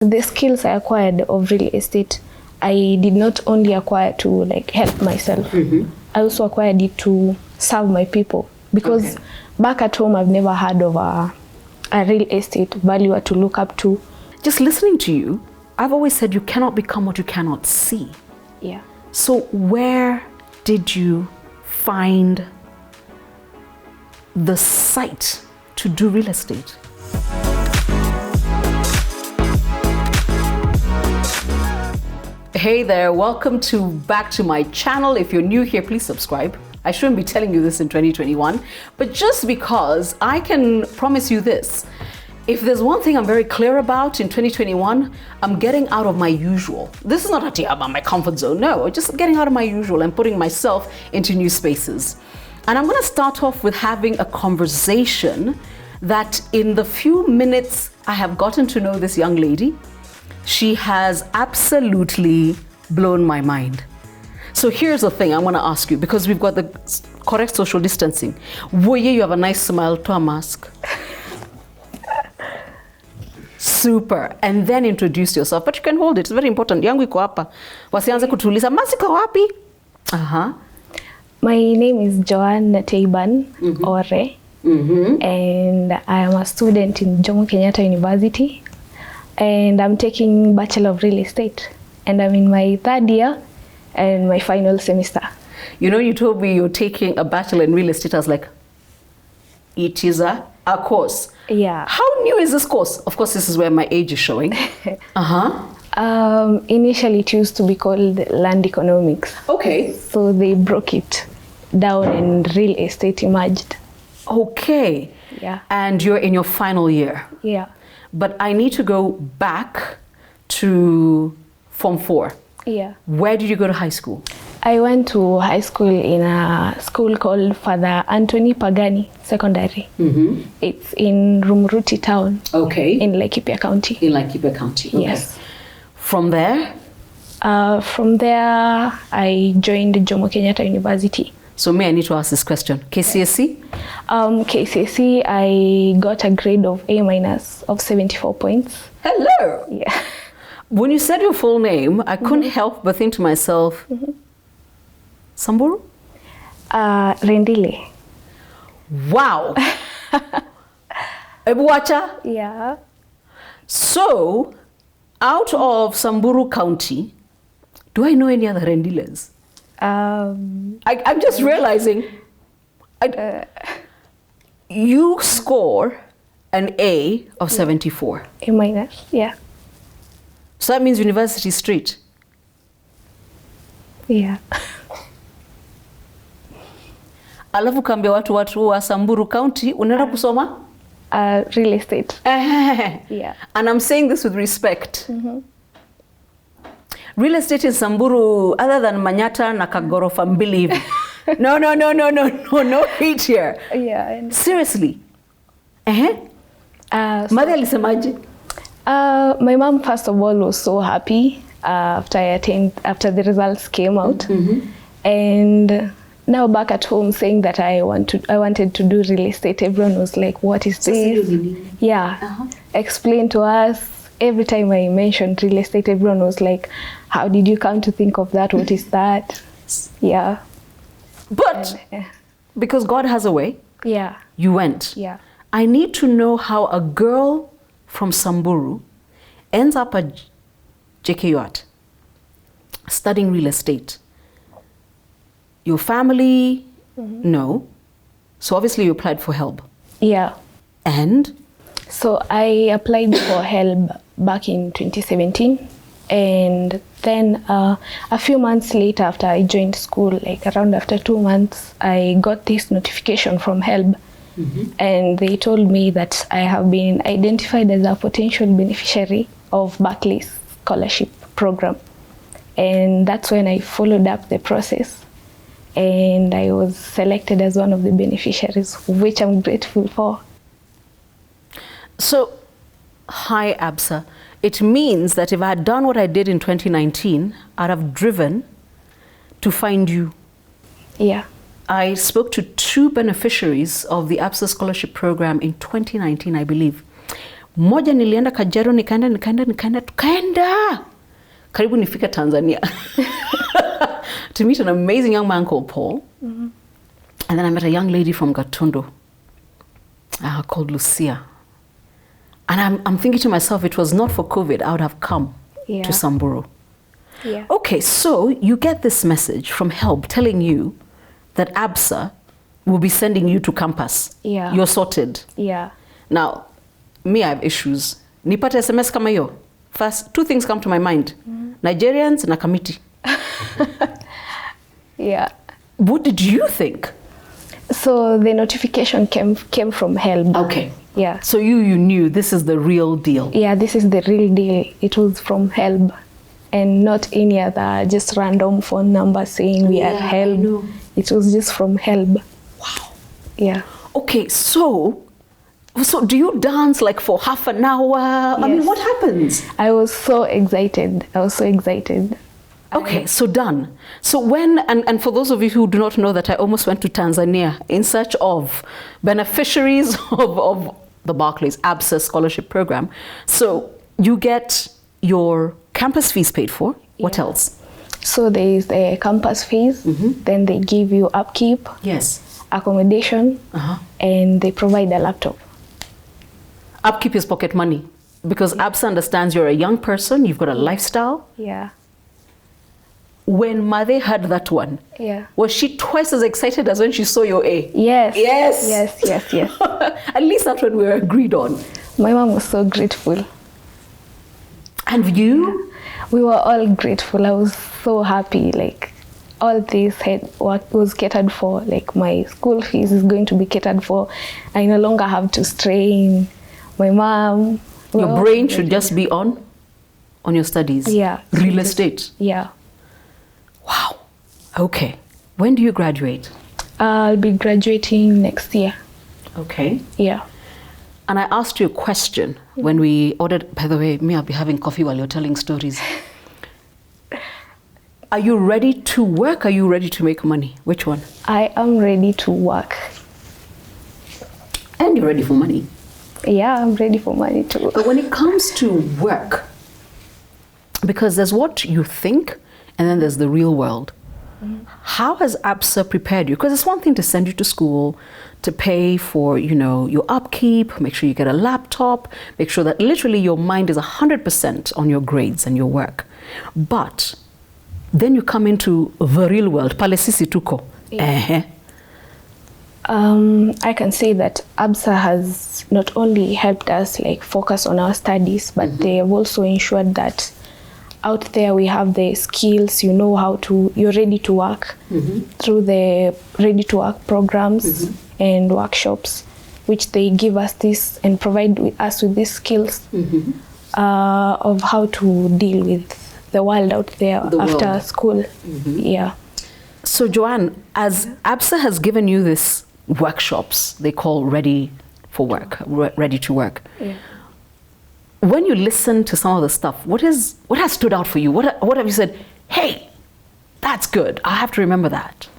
The skills I acquired of real estate, I did not only acquire to like help myself. I also acquired it to serve my people, because back at home I've never heard of a real estate valuer to look up to. Just listening to you, I've always said you cannot become what you cannot see. Yeah. So where did you find the sight to do real estate? Hey there, welcome back to my channel. If you're new here, please subscribe. I shouldn't be telling you this in 2021, but just because I can promise you this, if there's one thing I'm very clear about in 2021, I'm getting out of my usual. This is not about my comfort zone, no, just getting out of my usual and putting myself into new spaces. And I'm gonna start off with having a conversation that in the few minutes I have gotten to know this young lady, she has absolutely blown my mind. So here's the thing I want to ask you, because we've got the correct social distancing. Woye, you have a nice smile to a mask. Super. And then introduce yourself. But you can hold it. It's very important. Yangu iko hapa. Wasianze kutuliza, masiko wapi? My name is Joan Ore. And I am a student in Jomo Kenyatta University. And I'm taking Bachelor of Real Estate. And I'm in my third year and my final semester. You know, you told me you're taking a Bachelor in Real Estate. I was like, it is a course. Yeah. How new is this course? Of course, this is where my age is showing. Initially, it used to be called Land Economics. Okay. So they broke it down and Real Estate emerged. Okay. Yeah. And you're in your final year. Yeah. But I need to go back to Form 4. Yeah. Where did you go to high school? I went to high school in a school called Father Anthony Pagani Secondary. It's in Rumuruti town. Okay. In Laikipia County. In Laikipia County. Okay. Yes. From there? From there, I joined Jomo Kenyatta University. So I need to ask this question. KCSE? KCSE, I got a grade of A- of 74 points. Hello! Yeah. When you said your full name, I couldn't help but think to myself, Samburu? Rendile. Wow! Ebuwacha? Yeah. So, out of Samburu County, do I know any other Rendiles? I'm just realizing you score an A of 74. A-, yeah. So that means University Street. Yeah. Alafu kambia watu wa Samburu County, unaenda kusoma? Real estate. Yeah. And I'm saying this with respect. Real estate in Samburu, other than Manyata na Kagorofa mbili hivi. No hate here. Yeah. Seriously. Mother alisemaje? My mom, first of all, was so happy after the results came out. And now back at home saying that I wanted to do real estate, everyone was like, what is this? Yeah. Explain to us. Every time I mentioned real estate, everyone was like, how did you come to think of that? What is that? Yeah. But because God has a way, yeah, you went. Yeah. I need to know how a girl from Samburu ends up at JKUAT studying real estate. Your family, no. So obviously you applied for help. Yeah. And? So I applied for help back in 2017. And then a few months later, after I joined school, like around after 2 months, I got this notification from HELB. And they told me that I have been identified as a potential beneficiary of Barclay's scholarship program. And that's when I followed up the process. And I was selected as one of the beneficiaries, which I'm grateful for. So, hi Absa. It means that if I had done what I did in 2019, I'd have driven to find you. Yeah. I spoke to 2 beneficiaries of the ABSA scholarship program in 2019, I believe. Moja nilienda Kajero, tukaenda. Karibu nifika Tanzania. To meet an amazing young man called Paul. And then I met a young lady from Gatundu called Lucia. And I'm thinking to myself, it was not for COVID, I would have come to Samburu. Yeah. Okay, so you get this message from HELB telling you that ABSA will be sending you to campus. Yeah. You're sorted. Yeah. Now, me, I have issues. Nipate SMS kama yo. First, two things come to my mind. Nigerians na committee. Yeah. What did you think? So the notification came from HELB. Okay. Yeah. So you knew this is the real deal. Yeah, this is the real deal. It was from HELB and not any other just random phone number saying we are HELB. It was just from HELB. Wow. Yeah. Okay, so do you dance like for half an hour? Yes. I mean, what happens? I was so excited. Okay, so done. So when, and for those of you who do not know that I almost went to Tanzania in search of beneficiaries of the Barclays ABSA scholarship program. So you get your campus fees paid for. What else? So there is the campus fees, then they give you upkeep, Yes, accommodation, and they provide a laptop. Upkeep is pocket money because ABSA understands you're a young person, you've got a lifestyle. Yeah. When Made heard that one, was she twice as excited as when she saw your A? Yes. Yes. Yes. At least that's what we were agreed on. My mom was so grateful. And you? We were all grateful. I was so happy. Like, all this was catered for. Like, my school fees is going to be catered for. I no longer have to strain. My mom. Your brain should just be on your studies. Yeah. Real estate. Yeah. Wow. Okay. When do you graduate? I'll be graduating next year. Okay. Yeah. And I asked you a question when we ordered, by the way, me, I'll be having coffee while you're telling stories. Are you ready to work? Are you ready to make money? Which one? I am ready to work. And you're ready for money? Yeah, I'm ready for money too. But when it comes to work, because there's what you think and then there's the real world. How has ABSA prepared you? Because it's one thing to send you to school, to pay for, your upkeep, make sure you get a laptop, make sure that literally your mind is 100% on your grades and your work. But then you come into the real world, pale sisi tuko. I can say that ABSA has not only helped us focus on our studies, but they have also ensured that out there we have the skills, you're ready to work through the ready to work programs and workshops, which they give us this and provide us with these skills of how to deal with the world out there after school. Yeah. So Joan, as ABSA has given you this workshops they call ready for work, ready to work. Yeah. When you listen to some of the stuff, what has stood out for you? What have you said, hey, that's good, I have to remember that?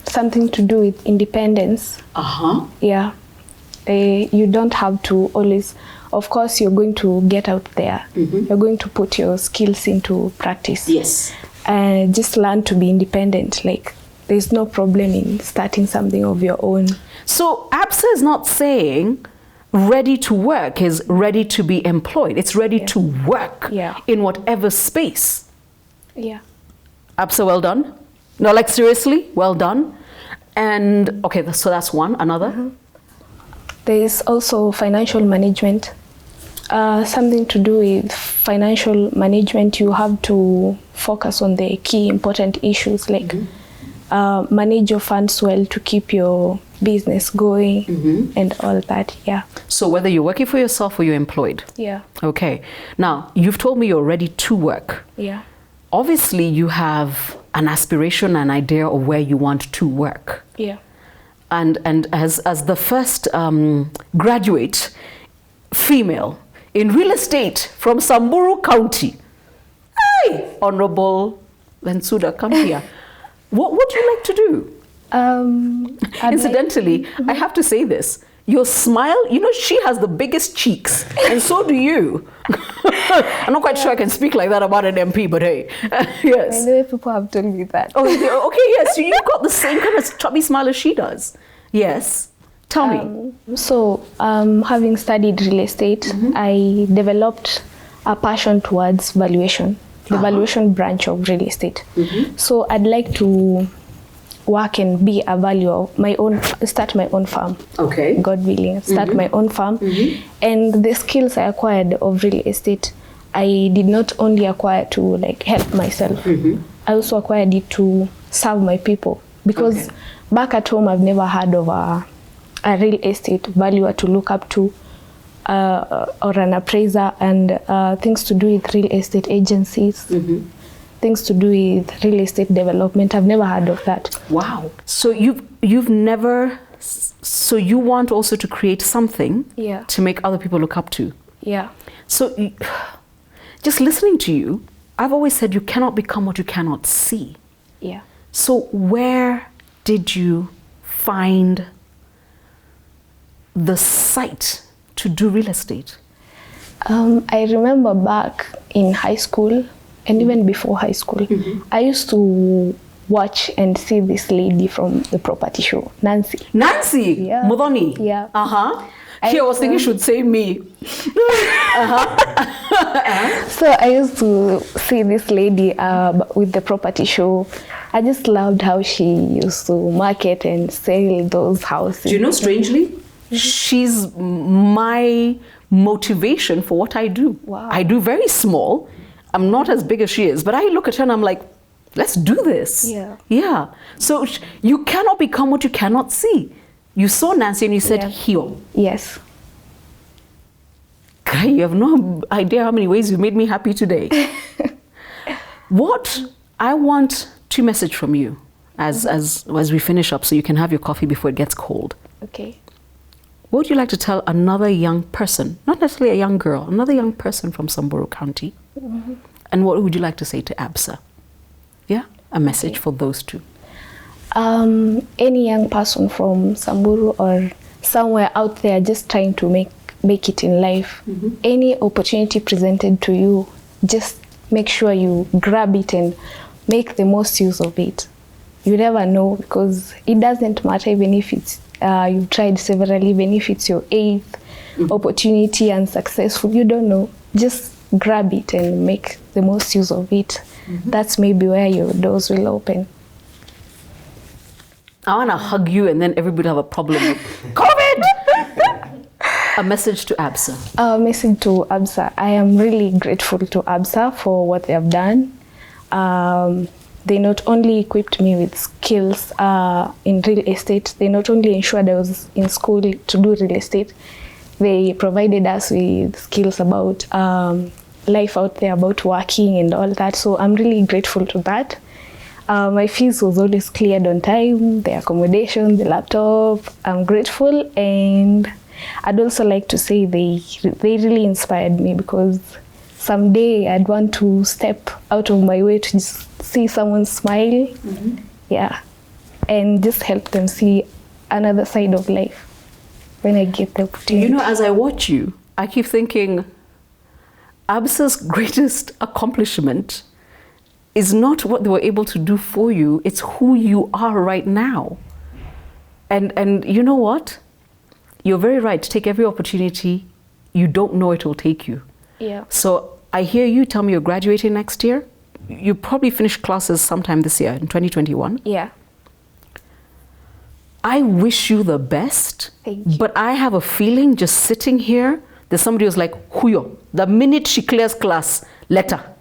Something to do with independence. Yeah. You don't have to always, of course, you're going to get out there. You're going to put your skills into practice. Yes. And just learn to be independent. There's no problem in starting something of your own. So ABSA is not saying ready to work is ready to be employed. It's ready to work in whatever space. Yeah. ABSA, well done. No, seriously, well done. And okay, so that's one. Another? There's also financial management. Something to do with financial management, you have to focus on the key important issues manage your funds well to keep your business going and all that. Yeah. So whether you're working for yourself or you're employed. Yeah. Okay. Now, you've told me you're ready to work. Yeah. Obviously, you have an aspiration, an idea of where you want to work. Yeah. And as the first graduate female in real estate from Samburu County, hey, Honorable Lensuda, come here. What do you like to do? Incidentally, I have to say this. Your smile, you know, she has the biggest cheeks, and so do you. I'm not quite sure I can speak like that about an MP, but hey, yes. By the way, people have told me that. Oh, okay, yes. So you've got the same kind of chubby smile as she does. Yes. Tell me. So, having studied real estate, I developed a passion towards valuation, the valuation branch of real estate. So I'd like to work and be a valuer, start my own farm. Okay. God willing, start my own farm. And the skills I acquired of real estate, I did not only acquire to like help myself, I also acquired it to serve my people. Because back at home, I've never heard of a real estate valuer to look up to, or an appraiser, and things to do with real estate agencies, things to do with real estate development. I've never heard of that. Wow. So you've never, so you want also to create something to make other people look up to. Yeah. So just listening to you, I've always said you cannot become what you cannot see. Yeah. So where did you find the sight to do real estate? I remember back in high school, and even before high school, I used to watch and see this lady from the property show, Nancy. Nancy? Yeah. Modoni? Yeah. Here, I was thinking you should say me. So I used to see this lady with the property show. I just loved how she used to market and sell those houses. Do you know, strangely, she's my motivation for what I do. Wow. I do very small. I'm not as big as she is, but I look at her and I'm like, let's do this. Yeah. Yeah. So you cannot become what you cannot see. You saw Nancy and you said, here. Yes. Guy, you have no idea how many ways you made me happy today. What I want to message from you as we finish up, so you can have your coffee before it gets cold. Okay. What would you like to tell another young person, not necessarily a young girl, another young person from Samburu County? And what would you like to say to ABSA? Yeah, a message for those two. Any young person from Samburu or somewhere out there just trying to make it in life, any opportunity presented to you, just make sure you grab it and make the most use of it. You never know, because it doesn't matter even if it's you've tried several, even if it's your 8th opportunity and successful, you don't know. Just grab it and make the most use of it. That's maybe where your doors will open. I want to hug you and then everybody have a problem with COVID. A message to ABSA. A message to ABSA. I am really grateful to ABSA for what they have done. They not only equipped me with skills in real estate, they not only ensured I was in school to do real estate, they provided us with skills about life out there, about working and all that. So I'm really grateful to that. My fees was always cleared on time, the accommodation, the laptop. I'm grateful, and I'd also like to say they really inspired me, because someday I'd want to step out of my way to just see someone smile, and just help them see another side of life when I get the opportunity. You know, as I watch you, I keep thinking, ABSA's greatest accomplishment is not what they were able to do for you, it's who you are right now. And you know what? You're very right, take every opportunity. You don't know it will take you. Yeah. So I hear you tell me you're graduating next year. You probably finish classes sometime this year, in 2021. Yeah. I wish you the best. Thank you. But I have a feeling just sitting here, there's somebody who's like, Huyo, the minute she clears class, let her.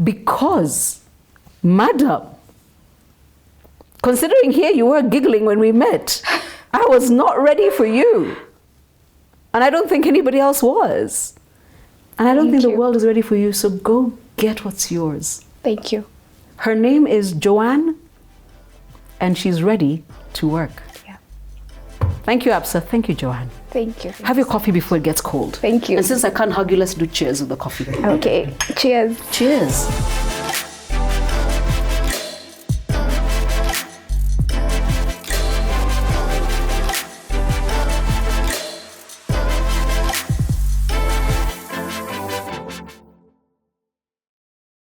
Because, madam, considering here you were giggling when we met, I was not ready for you. And I don't think anybody else was. And I don't think the world is ready for you, so go get what's yours. Thank you. Her name is Joan, and she's ready to work. Yeah. Thank you, ABSA. Thank you, Joan. Thank you. Have your coffee before it gets cold. Thank you. And since I can't hug you, let's do cheers with the coffee. Okay. Cheers. Cheers.